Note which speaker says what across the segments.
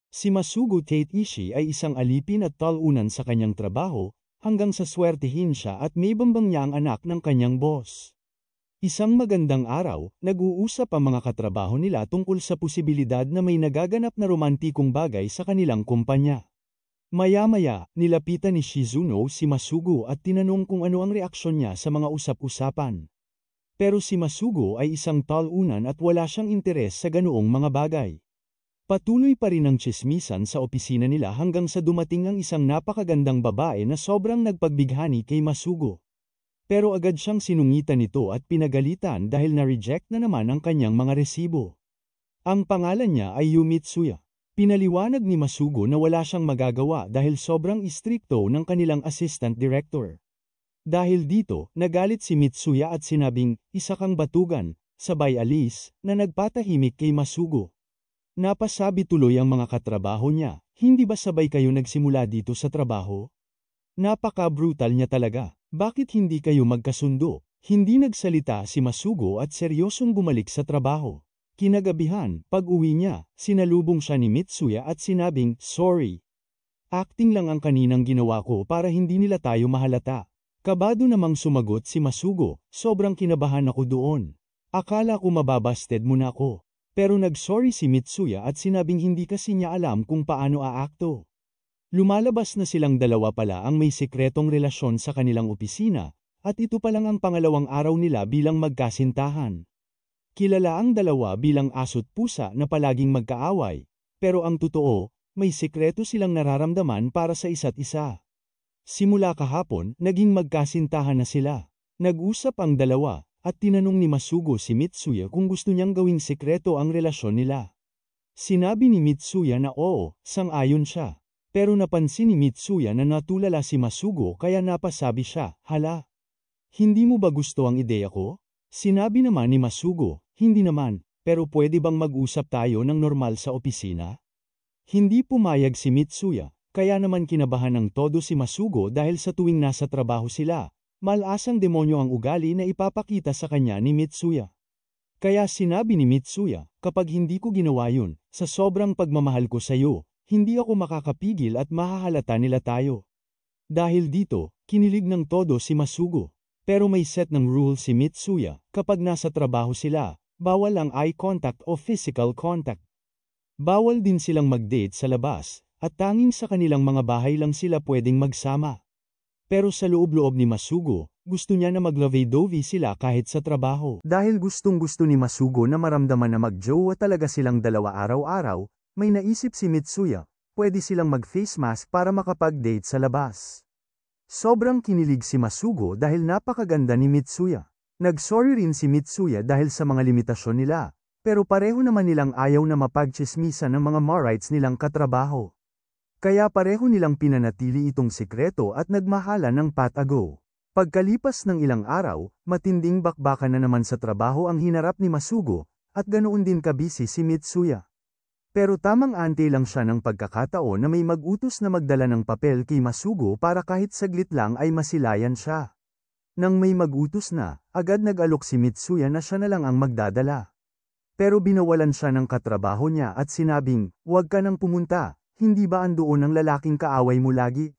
Speaker 1: Si Masugo Tateishi ay isang alipin at talunan sa kanyang trabaho, hanggang sa swertihin siya at may bambang niya ang anak ng kanyang boss. Isang magandang araw, nag-uusap ang mga katrabaho nila tungkol sa posibilidad na may nagaganap na romantikong bagay sa kanilang kumpanya. Maya-maya, nilapitan ni Shizuno si Masugo at tinanong kung ano ang reaksyon niya sa mga usap-usapan. Pero si Masugo ay isang talunan at wala siyang interes sa ganoong mga bagay. Patuloy pa rin ang tsismisan sa opisina nila hanggang sa dumating ang isang napakagandang babae na sobrang nagpagbighani kay Masugo. Pero agad siyang sinungitan nito at pinagalitan dahil na-reject na naman ang kanyang mga resibo. Ang pangalan niya ay Yu Mitsuya. Pinaliwanag ni Masugo na wala siyang magagawa dahil sobrang istrikto ng kanilang assistant director. Dahil dito, nagalit si Mitsuya at sinabing, "Isa kang batugan," sabay alis, na nagpatahimik kay Masugo. Napasabi tuloy ang mga katrabaho niya, "Hindi ba sabay kayo nagsimula dito sa trabaho? Napaka-brutal niya talaga. Bakit hindi kayo magkasundo?" Hindi nagsalita si Masugo at seryosong bumalik sa trabaho. Kinagabihan, pag-uwi niya, sinalubong siya ni Mitsuya at sinabing, "Sorry. Acting lang ang kaninang ginawa ko para hindi nila tayo mahalata." Kabado namang sumagot si Masugo, "Sobrang kinabahan ako doon. Akala ko mababasted mo na ako." Pero nag-sorry si Mitsuya at sinabing hindi kasi niya alam kung paano aakto. Lumalabas na silang dalawa pala ang may sekretong relasyon sa kanilang opisina, at ito pa lang ang pangalawang araw nila bilang magkasintahan. Kilala ang dalawa bilang aso't pusa na palaging magkaaway, pero ang totoo, may sekreto silang nararamdaman para sa isa't isa. Simula kahapon, naging magkasintahan na sila. Nag-usap ang dalawa, at tinanong ni Masugo si Mitsuya kung gusto niyang gawing sekreto ang relasyon nila. Sinabi ni Mitsuya na oo, sang-ayon siya. Pero napansin ni Mitsuya na natulala si Masugo kaya napasabi siya, "Hala, hindi mo ba gusto ang ideya ko?" Sinabi naman ni Masugo, "Hindi naman, pero pwede bang mag-usap tayo ng normal sa opisina?" Hindi pumayag si Mitsuya, kaya naman kinabahan ng todo si Masugo dahil sa tuwing nasa trabaho sila, malasang demonyo ang ugali na ipapakita sa kanya ni Mitsuya. Kaya sinabi ni Mitsuya, "Kapag hindi ko ginawa yun, sa sobrang pagmamahal ko sa iyo, hindi ako makakapigil at mahahalata nila tayo." Dahil dito, kinilig ng todo si Masugo. Pero may set ng rule si Mitsuya, kapag nasa trabaho sila, bawal ang eye contact o physical contact. Bawal din silang mag-date sa labas, at tanging sa kanilang mga bahay lang sila pwedeng magsama. Pero sa loob-loob ni Masugo, gusto niya na mag-lovey-dovey sila kahit sa trabaho. Dahil gustong-gusto ni Masugo na maramdaman na mag-jowa talaga silang dalawa araw-araw, may naisip si Mitsuya, pwede silang mag-face mask para makapag-date sa labas. Sobrang kinilig si Masugo dahil napakaganda ni Mitsuya. Nag-sorry rin si Mitsuya dahil sa mga limitasyon nila, pero pareho naman nilang ayaw na mapagtsismisan ng mga marites nilang katrabaho. Kaya pareho nilang pinanatili itong sikreto at nagmahala ng pat-ago. Pagkalipas ng ilang araw, matinding bakbakan na naman sa trabaho ang hinarap ni Masugo, at ganoon din kabisi si Mitsuya. Pero tamang ante lang siya ng pagkakataon na may mag-utos na magdala ng papel kay Masugo para kahit saglit lang ay masilayan siya. Nang may mag-utos na, agad nag-alok si Mitsuya na siya na lang ang magdadala. Pero binawalan siya ng katrabaho niya at sinabing, "Huwag ka nang pumunta. Hindi ba andoon ang lalaking kaaway mo lagi?"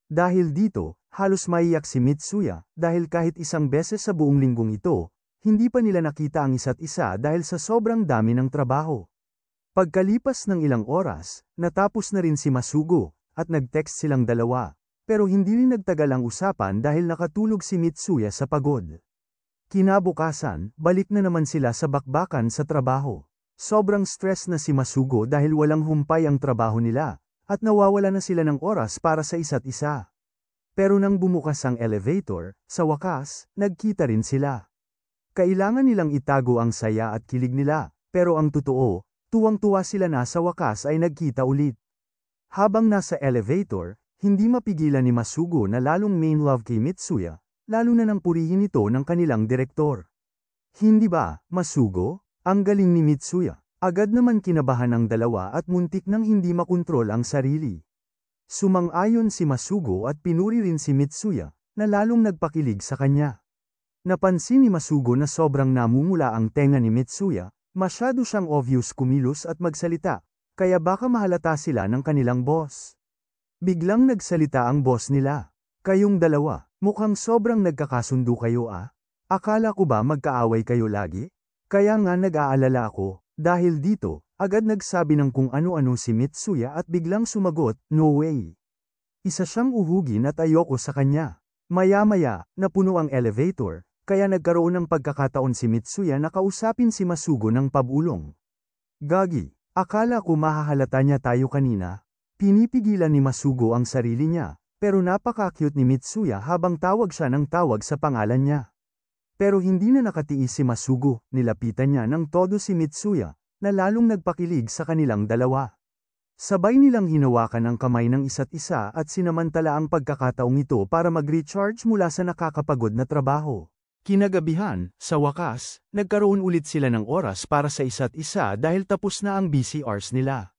Speaker 1: Dahil dito, halos maiyak si Mitsuya dahil kahit isang beses sa buong linggong ito, hindi pa nila nakita ang isa't isa dahil sa sobrang dami ng trabaho. Pagkalipas ng ilang oras, natapos na rin si Masugo, at nag-text silang dalawa, pero hindi rin nagtagal ang usapan dahil nakatulog si Mitsuya sa pagod. Kinabukasan, balik na naman sila sa bakbakan sa trabaho. Sobrang stress na si Masugo dahil walang humpay ang trabaho nila, at nawawala na sila ng oras para sa isa't isa. Pero nang bumukas ang elevator, sa wakas, nagkita rin sila. Kailangan nilang itago ang saya at kilig nila, pero ang totoo, tuwang-tuwa sila na sa wakas ay nagkita ulit. Habang nasa elevator, hindi mapigilan ni Masugo na lalong main love kay Mitsuya, lalo na nang purihin ito ng kanilang direktor. "Hindi ba, Masugo? Ang galing ni Mitsuya." Agad naman kinabahan ang dalawa at muntik nang hindi makontrol ang sarili. Sumang-ayon si Masugo at pinuri rin si Mitsuya, na lalong nagpakilig sa kanya. Napansin ni Masugo na sobrang namumula ang tenga ni Mitsuya, masyado siyang obvious kumilos at magsalita, kaya baka mahalata sila ng kanilang boss. Biglang nagsalita ang boss nila. Kayong dalawa, mukhang sobrang nagkakasundo kayo ah. Akala ko ba magkaaway kayo lagi? Kaya nga nag-aalala ako, dahil dito, agad nagsabi ng kung ano-ano si Mitsuya at biglang sumagot, no way. Isa siyang uhugin at ayoko sa kanya. Maya-maya, napuno ang elevator, kaya nagkaroon ng pagkakataon si Mitsuya na kausapin si Masugo ng pabulong. Gagi, akala ko mahahalata niya tayo kanina. Pinipigilan ni Masugo ang sarili niya, pero napaka-cute ni Mitsuya habang tawag siya ng tawag sa pangalan niya. Pero hindi na nakatiis si Masugo, nilapitan niya ng todo si Mitsuya, na lalong nagpakilig sa kanilang dalawa. Sabay nilang hinawakan ang kamay ng isa't isa at sinamantala ang pagkakataong ito para mag-recharge mula sa nakakapagod na trabaho. Kinagabihan, sa wakas, nagkaroon ulit sila ng oras para sa isa't isa dahil tapos na ang busy hours nila.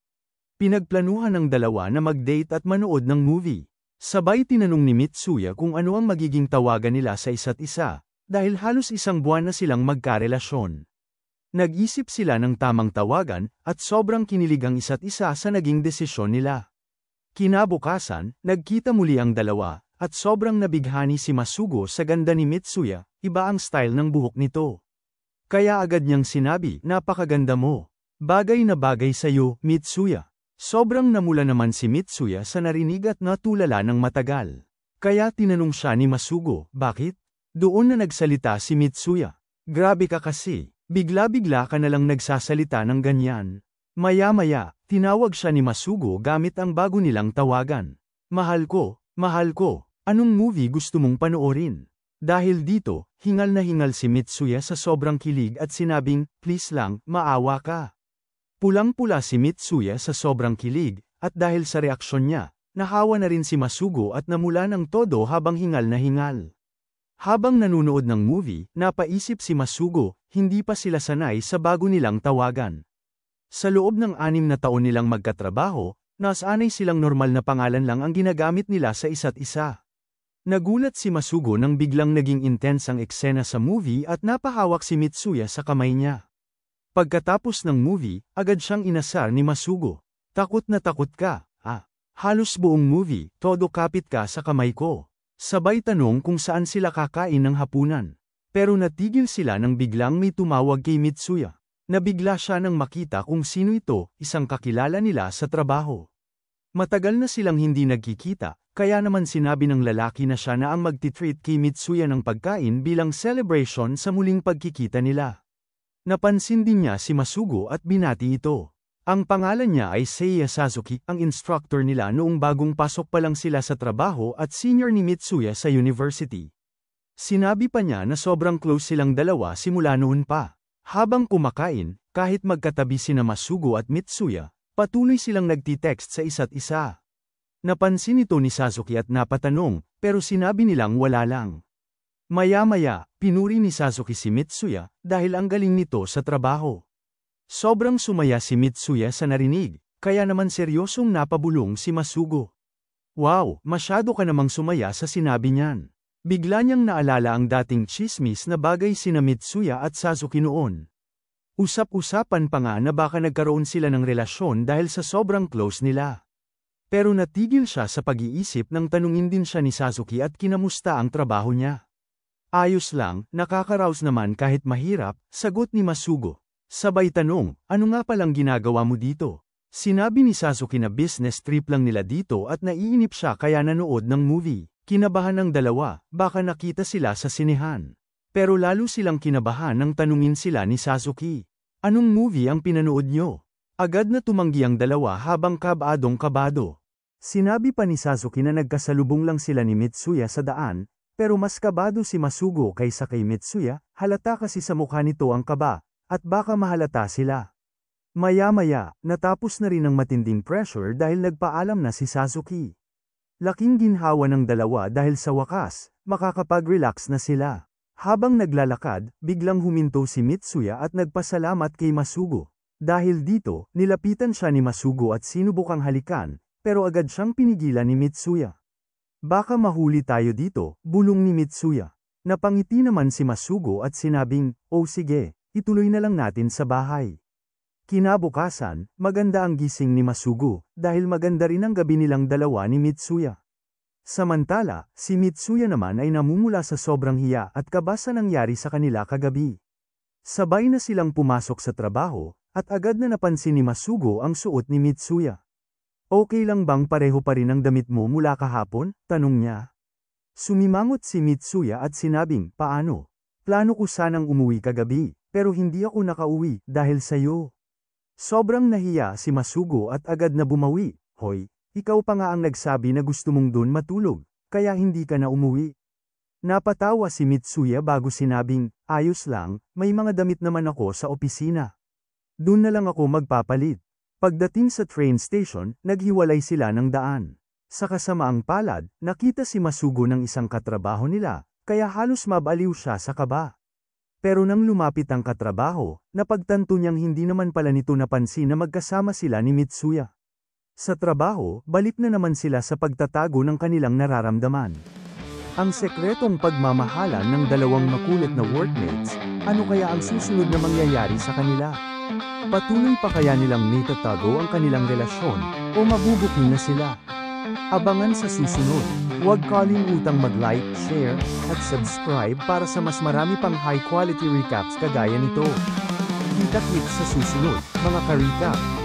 Speaker 1: Pinagplanuhan ng dalawa na mag-date at manood ng movie. Sabay tinanong ni Mitsuya kung ano ang magiging tawagan nila sa isa't isa. Dahil halos isang buwan na silang magkarelasyon. Nag-isip sila ng tamang tawagan, at sobrang kinilig ang isa't isa sa naging desisyon nila. Kinabukasan, nagkita muli ang dalawa, at sobrang nabighani si Masugo sa ganda ni Mitsuya, iba ang style ng buhok nito. Kaya agad niyang sinabi, napakaganda mo. Bagay na bagay sa'yo, Mitsuya. Sobrang namula naman si Mitsuya sa narinig at natulala ng matagal. Kaya tinanong siya ni Masugo, bakit? Doon na nagsalita si Mitsuya. Grabe ka kasi, bigla-bigla ka nalang nagsasalita ng ganyan. Maya-maya, tinawag siya ni Masugo gamit ang bago nilang tawagan. Mahal ko, anong movie gusto mong panoorin? Dahil dito, hingal na hingal si Mitsuya sa sobrang kilig at sinabing, please lang, maawa ka. Pulang-pula si Mitsuya sa sobrang kilig, at dahil sa reaksyon niya, nahawa na rin si Masugo at namula ng todo habang hingal na hingal. Habang nanunood ng movie, napaisip si Masugo, hindi pa sila sanay sa bago nilang tawagan. Sa loob ng 6 na taon nilang magkatrabaho, nasanay silang normal na pangalan lang ang ginagamit nila sa isa't isa. Nagulat si Masugo nang biglang naging intense ang eksena sa movie at napahawak si Mitsuya sa kamay niya. Pagkatapos ng movie, agad siyang inasar ni Masugo. Takot na takot ka, ah. Halos buong movie, todo kapit ka sa kamay ko. Sabay tanong kung saan sila kakain ng hapunan. Pero natigil sila nang biglang may tumawag kay Mitsuya. Nabigla siya nang makita kung sino ito, isang kakilala nila sa trabaho. Matagal na silang hindi nagkikita, kaya naman sinabi ng lalaki na siya na ang magtitreat kay Mitsuya ng pagkain bilang celebration sa muling pagkikita nila. Napansin din niya si Masugo at binati ito. Ang pangalan niya ay Seiya Sasuke, ang instructor nila noong bagong pasok pa lang sila sa trabaho at senior ni Mitsuya sa university. Sinabi pa niya na sobrang close silang dalawa simula noon pa. Habang kumakain, kahit magkatabi sina Masugo at Mitsuya, patuloy silang nagtitext sa isa't isa. Napansin ito ni Sasuke at napatanong, pero sinabi nilang wala lang. Maya-maya, pinuri ni Sasuke si Mitsuya dahil ang galing nito sa trabaho. Sobrang sumaya si Mitsuya sa narinig, kaya naman seryosong napabulong si Masugo. Wow, masyado ka namang sumaya sa sinabi niyan. Bigla niyang naalala ang dating chismis na bagay sina Mitsuya at Sasuke noon. Usap-usapan pa nga na baka nagkaroon sila ng relasyon dahil sa sobrang close nila. Pero natigil siya sa pag-iisip nang tanungin din siya ni Sasuke at kinamusta ang trabaho niya. Ayos lang, nakakaraos naman kahit mahirap, sagot ni Masugo. Sabay tanong, ano nga palang ginagawa mo dito? Sinabi ni Sasuke na business trip lang nila dito at naiinip siya kaya nanood ng movie. Kinabahan ng dalawa, baka nakita sila sa sinehan. Pero lalo silang kinabahan nang tanungin sila ni Sasuke. Anong movie ang pinanood nyo? Agad na tumanggi ang dalawa habang kabadong-kabado. Sinabi pa ni Sasuke na nagkasalubong lang sila ni Mitsuya sa daan, pero mas kabado si Masugo kaysa kay Mitsuya, halata kasi sa mukha nito ang kaba. At baka mahalata sila. Maya-maya, natapos na rin ang matinding pressure dahil nagpaalam na si Sasuke. Laking ginhawa ng dalawa dahil sa wakas, makakapag-relax na sila. Habang naglalakad, biglang huminto si Mitsuya at nagpasalamat kay Masugo. Dahil dito, nilapitan siya ni Masugo at sinubukang halikan, pero agad siyang pinigilan ni Mitsuya. Baka mahuli tayo dito, bulong ni Mitsuya. Napangiti naman si Masugo at sinabing, oh sige. Ituloy na lang natin sa bahay. Kinabukasan, maganda ang gising ni Masugo, dahil maganda rin ang gabi nilang dalawa ni Mitsuya. Samantala, si Mitsuya naman ay namumula sa sobrang hiya at kaba sa nangyari sa kanila kagabi. Sabay na silang pumasok sa trabaho, at agad na napansin ni Masugo ang suot ni Mitsuya. Okay lang bang pareho pa rin ang damit mo mula kahapon? Tanong niya. Sumimangot si Mitsuya at sinabing, paano? Plano ko sanang umuwi kagabi, pero hindi ako nakauwi dahil sa'yo. Sobrang nahiya si Masugo at agad na bumawi, hoy, ikaw pa nga ang nagsabi na gusto mong dun matulog, kaya hindi ka na umuwi. Napatawa si Mitsuya bago sinabing, ayos lang, may mga damit naman ako sa opisina. Dun na lang ako magpapalit. Pagdating sa train station, naghiwalay sila ng daan. Sa kasamaang palad, nakita si Masugo ng isang katrabaho nila, kaya halos mabaliw siya sa kaba. Pero nang lumapit ang katrabaho, napagtanto niyang hindi naman pala nito napansin na magkasama sila ni Mitsuya. Sa trabaho, balik na naman sila sa pagtatago ng kanilang nararamdaman. Ang sekretong pagmamahalan ng dalawang makulit na workmates, ano kaya ang susunod na mangyayari sa kanila? Patuloy pa kaya nilang maitatago ang kanilang relasyon, o mabubuking na sila? Abangan sa susunod. Huwag kalimutang mag-like, share, at subscribe para sa mas marami pang high-quality recaps kagaya nito. Kita-kits sa susunod, mga ka-recap.